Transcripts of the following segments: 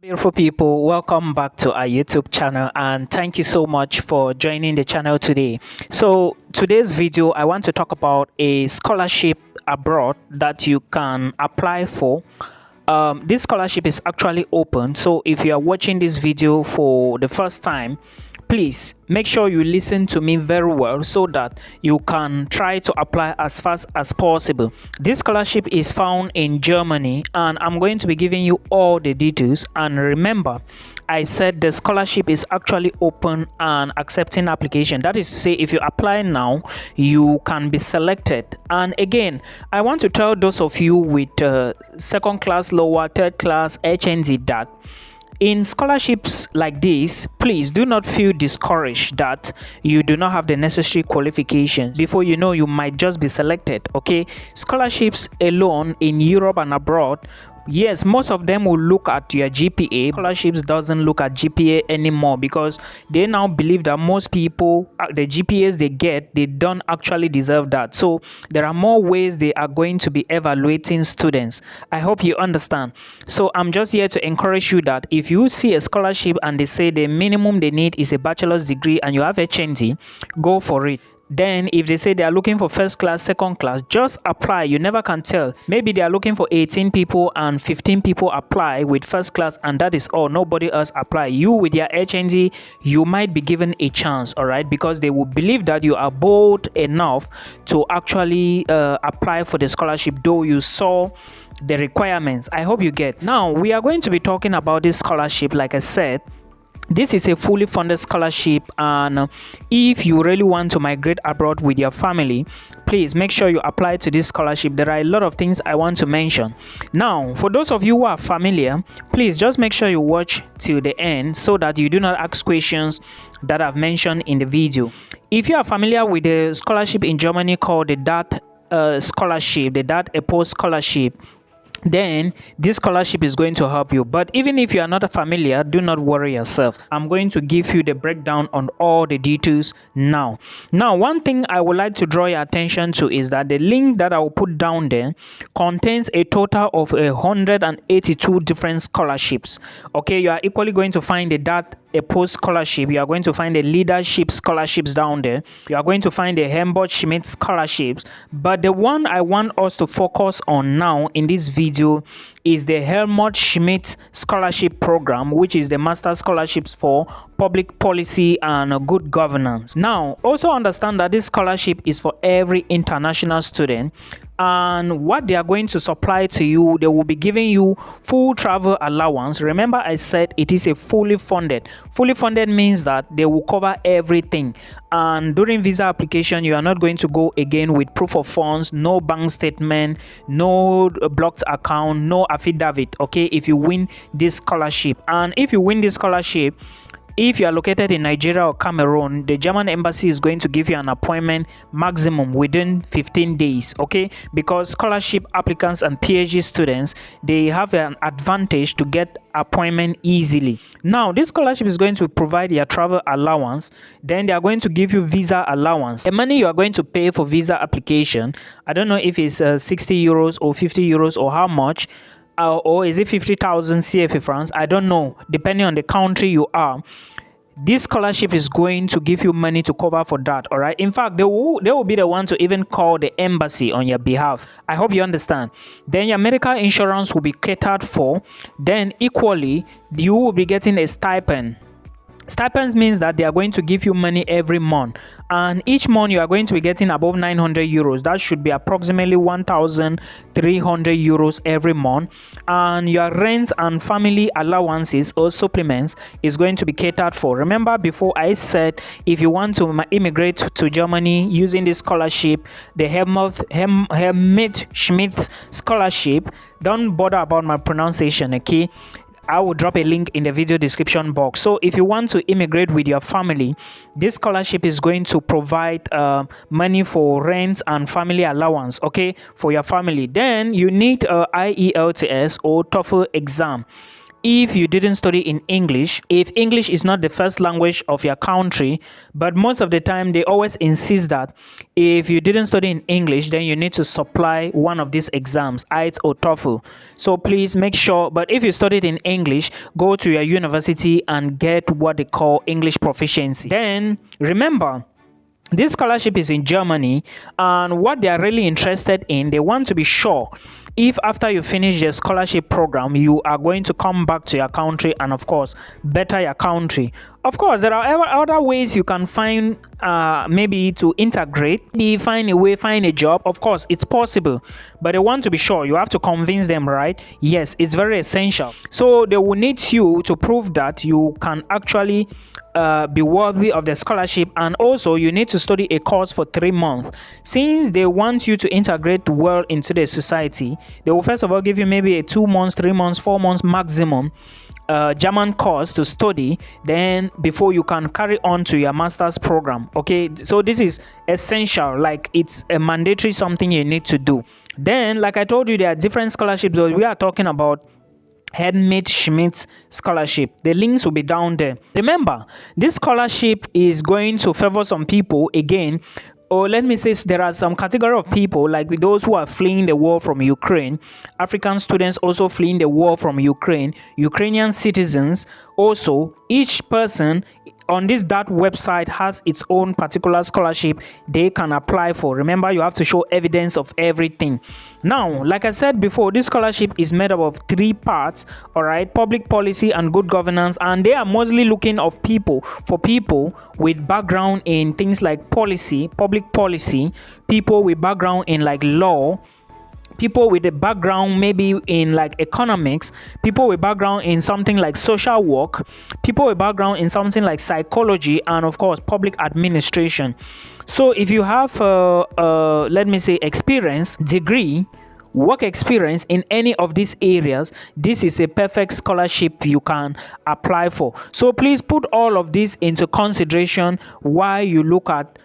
Beautiful people, welcome back to our YouTube channel and thank you so much for joining the channel today. So today's video I want to talk about a scholarship abroad that you can apply for. This scholarship is actually open, so if you are watching this video for the first time, please make sure you listen to me very well so that you can try to apply as fast as possible. This scholarship is found in Germany and I'm going to be giving you all the details. And remember, I said the scholarship is actually open and accepting application. That is to say, if you apply now, you can be selected. And again, I want to tell those of you with second class, lower, third class, HND that in scholarships like this, please do not feel discouraged that you do not have the necessary qualifications. Before you know, you might just be selected. Okay, scholarships alone in Europe and abroad, yes, most of them will look at your GPA. Scholarships doesn't look at GPA anymore because they now believe that most people, the GPAs they get, they don't actually deserve that. So there are more ways they are going to be evaluating students. I hope you understand. So I'm just here to encourage you that if you see a scholarship and they say the minimum they need is a bachelor's degree and you have HND, go for it. Then if they say they are looking for first class, second class, just apply. You never can tell. Maybe they are looking for 18 people and 15 people apply with first class and that is all. Nobody else apply. You with your HND, you might be given a chance, all right? Because they will believe that you are bold enough to actually apply for the scholarship, though you saw the requirements. I hope you get. Now, we are going to be talking about this scholarship, like I said. This is a fully funded scholarship, and if you really want to migrate abroad with your family, please make sure you apply to this scholarship. There are a lot of things I want to mention. Now, for those of you who are familiar, please just make sure you watch till the end so that you do not ask questions that I've mentioned in the video. If you are familiar with the scholarship in Germany called the DAT scholarship, the DAT EPO scholarship, then this scholarship is going to help you. But even if you are not familiar, do not worry yourself. I'm going to give you the breakdown on all the details now. One thing I would like to draw your attention to is that the link that I will put down there contains a total of 182 different scholarships. Okay, you are equally going to find a post scholarship. You are going to find the leadership scholarships down there. You are going to find the Helmut Schmidt scholarships. But the one I want us to focus on now in this video is the Helmut Schmidt scholarship program, which is the master scholarships for public policy and good governance. Now, also understand that this scholarship is for every international student, and what they are going to supply to you, they will be giving you full travel allowance. Remember, I said it is a fully funded. Fully funded means that they will cover everything, and during visa application you are not going to go again with proof of funds, no bank statement, no blocked account, no affidavit. Okay, if you win this scholarship, and if you win this scholarship, if you are located in Nigeria or Cameroon, the German embassy is going to give you an appointment maximum within 15 days, okay? Because scholarship applicants and PhD students, they have an advantage to get appointment easily. Now, this scholarship is going to provide your travel allowance. Then they are going to give you visa allowance. The money you are going to pay for visa application, I don't know if it's 60 euros or 50 euros or how much, or is it 50,000 CFA francs? I don't know, depending on the country you are. This scholarship is going to give you money to cover for that, all right? In fact, they will be the one to even call the embassy on your behalf. I hope you understand. Then your medical insurance will be catered for. Then equally, you will be getting a stipend. Stipends means that they are going to give you money every month, and each month you are going to be getting above 900 euros. That should be approximately 1,300 euros every month. And your rents and family allowances or supplements is going to be catered for. Remember, before I said if you want to immigrate to Germany using this scholarship, the Helmut Schmidt scholarship, don't bother about my pronunciation, okay? I will drop a link in the video description box. So if you want to immigrate with your family, this scholarship is going to provide money for rent and family allowance, okay, for your family. Then you need a IELTS or TOEFL exam. if you didn't study in English, if English is not the first language of your country. But most of the time they always insist that if you didn't study in English, then you need to supply one of these exams, IELTS or TOEFL. So please make sure. But if you studied in English, go to your university and get what they call English proficiency. Then remember, this scholarship is in Germany, and what they are really interested in, they want to be sure if after you finish the scholarship program, you are going to come back to your country and, of course, better your country. Of course, there are other ways you can find, maybe to integrate, maybe find a way, find a job. Of course, it's possible, but they want to be sure. You have to convince them, right? Yes, it's very essential. So they will need you to prove that you can actually be worthy of the scholarship, and also you need to study a course for 3 months. Since they want you to integrate well into the society, they will first of all give you maybe a 2 months, 3 months, 4 months maximum German course to study, then before you can carry on to your master's program. Okay, so this is essential, like it's a mandatory something you need to do. Then, like I told you, there are different scholarships. So we are talking about Helmut Schmidt scholarship. The links will be down there. Remember, this scholarship is going to favor some people again, or let me say there are some category of people, like those who are fleeing the war from Ukraine, African students also fleeing the war from Ukraine, Ukrainian citizens. Also, each person on this DAT website has its own particular scholarship they can apply for. Remember, you have to show evidence of everything. Now, like I said before, this scholarship is made up of 3 parts. All right, public policy and good governance, and they are mostly looking for people with background in things like policy, public policy, people with background in like law, people with a background maybe in like economics, people with background in something like social work, people with background in something like psychology, and of course public administration. So if you have let me say experience, degree, work experience in any of these areas, this is a perfect scholarship you can apply for. So please put all of this into consideration while you look at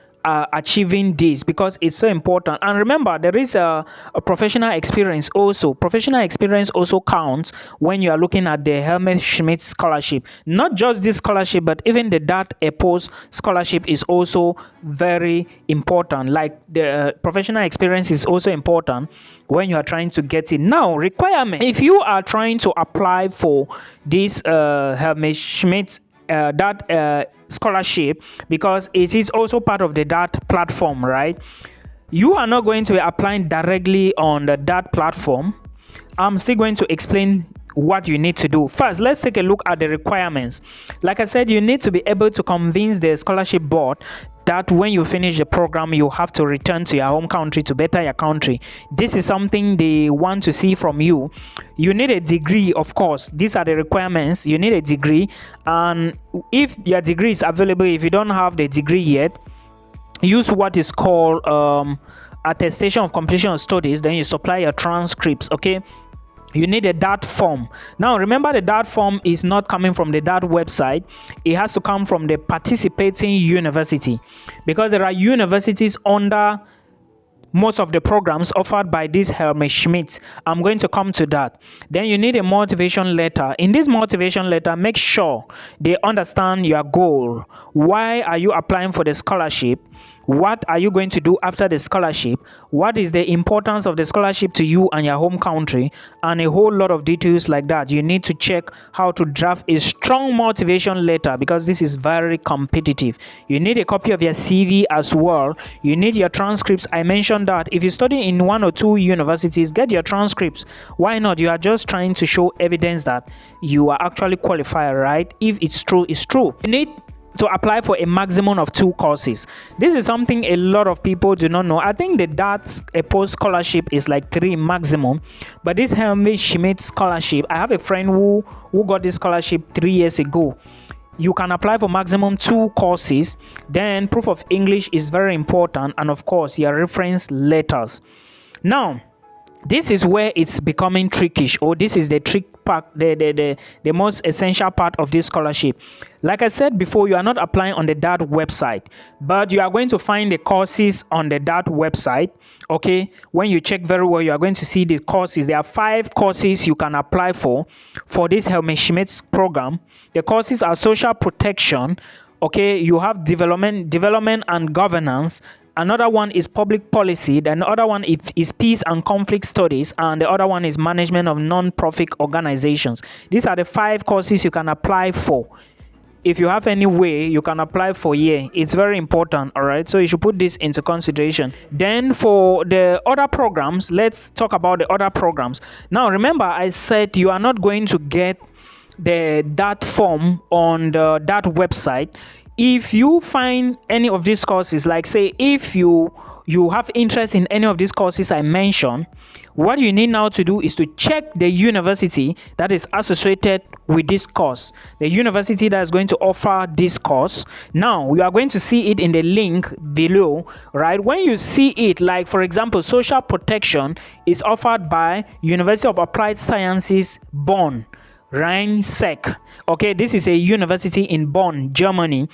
achieving this, because it's so important. And remember, there is a professional experience also. Professional experience also counts when you are looking at the Helmut Schmidt scholarship. Not just this scholarship, but even the DAT EPOS scholarship is also very important. Like the professional experience is also important when you are trying to get it. Now, requirement: if you are trying to apply for this Helmut Schmidt that scholarship, because it is also part of the DAT platform, right? You are not going to be applying directly on the DAT platform. I'm still going to explain what you need to do. First, let's take a look at the requirements. Like I said, you need to be able to convince the scholarship board that when you finish the program, you have to return to your home country to better your country. This is something they want to see from you. You need a degree, of course. These are the requirements. You need a degree, and if your degree is available, if you don't have the degree yet, use what is called attestation of completion of studies. Then you supply your transcripts. Okay, you need a DAT form. Now remember, the DAT form is not coming from the DAT website. It has to come from the participating university, because there are universities under most of the programs offered by this Helmut Schmidt. I'm going to come to that. Then you need a motivation letter. In this motivation letter, make sure they understand your goal. Why are you applying for the scholarship? What are you going to do after the scholarship? What is the importance of the scholarship to you and your home country? And a whole lot of details like that. You need to check how to draft a strong motivation letter, because this is very competitive. You need a copy of your CV as well. You need your transcripts. I mentioned that if you study in 1 or 2 universities, get your transcripts. Why not? You are just trying to show evidence that you are actually qualified, right? If it's true, it's true. You need to apply for a maximum of 2 courses. This is something a lot of people do not know. I think the DAT EPOS scholarship is like 3 maximum, but this Helmut Schmidt scholarship, I have a friend who got this scholarship 3 years ago. You can apply for maximum 2 courses. Then proof of English is very important, and of course your reference letters. Now, this is where it's becoming trickish, or this is the trick part, the most essential part of this scholarship. Like I said before, you are not applying on the DAT website, but you are going to find the courses on the DAT website. Okay, when you check very well, you are going to see the courses. There are 5 courses you can apply for this Helmut Schmidt program. The courses are social protection. Okay, you have development and governance. Another one is public policy. Then the other one is peace and conflict studies, and the other one is management of non-profit organizations. These are the 5 courses you can apply for. If you have any way, you can apply for here. It's very important. All right, so you should put this into consideration. Then for the other programs, let's talk about the other programs. Now remember, I said you are not going to get that form on that website. If you find any of these courses, like say if you have interest in any of these courses I mentioned, what you need now to do is to check the university that is associated with this course, the university that is going to offer this course. Now you are going to see it in the link below, right? When you see it, like for example, social protection is offered by University of Applied Sciences Bonn, Rhein-Sec. Okay, this is a university in Bonn, Germany.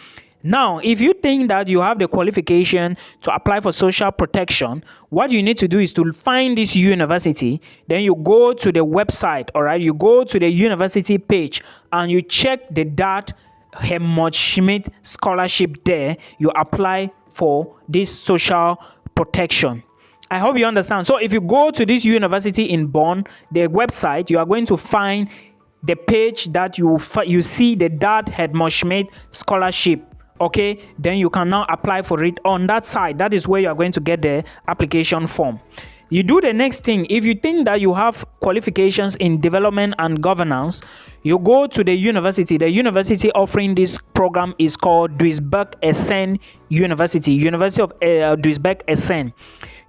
Now, if you think that you have the qualification to apply for social protection, what you need to do is to find this university. Then you go to the website, all right? You go to the university page and you check the DAT Helmut Schmidt scholarship there. You apply for this social protection. I hope you understand. So if you go to this university in Bonn, the website, you are going to find the page that you see the DAT Helmut Schmidt scholarship. Okay, then you can now apply for it on that side. That is where you are going to get the application form. You do the next thing. If you think that you have qualifications in development and governance, you go to the university. The university offering this program is called Duisburg-Essen University, University of Duisburg-Essen.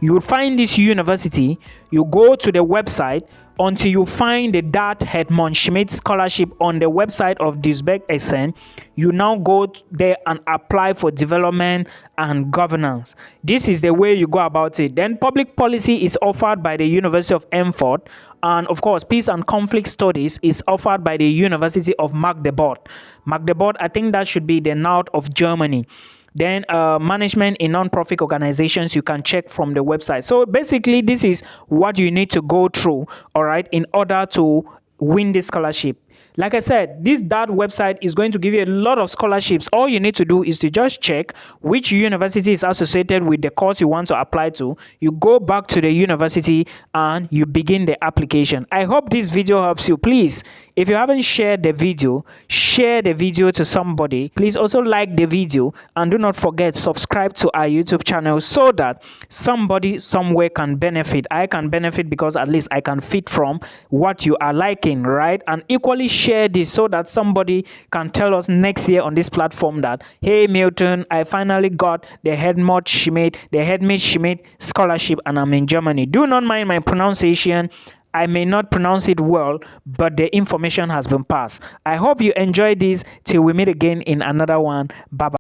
You will find this university. You go to the website until you find the DAT Helmut Schmidt scholarship on the website of Duisburg-Essen. You now go there and apply for development and governance. This is the way you go about it. Then public policy is offered by the University of Erfurt, and of course peace and conflict studies is offered by the University of Magdeburg. I think that should be the north of Germany. Then management in non-profit organizations, you can check from the website. So basically this is what you need to go through, all right, in order to win this scholarship. Like I said, this DAT website is going to give you a lot of scholarships. All you need to do is to just check which university is associated with the course you want to apply to. You go back to the university and you begin the application. I hope this video helps you. Please, if you haven't shared the video, share the video to somebody. Please also like the video, and do not forget, subscribe to our YouTube channel so that somebody somewhere can benefit. I can benefit because at least I can feed from what you are liking, right? And equally share this so that somebody can tell us next year on this platform that, hey Milton, I finally got the Helmut Schmidt scholarship and I'm in Germany. Do not mind my pronunciation. I may not pronounce it well, but the information has been passed. I hope you enjoyed this. Till we meet again in another one. Bye bye.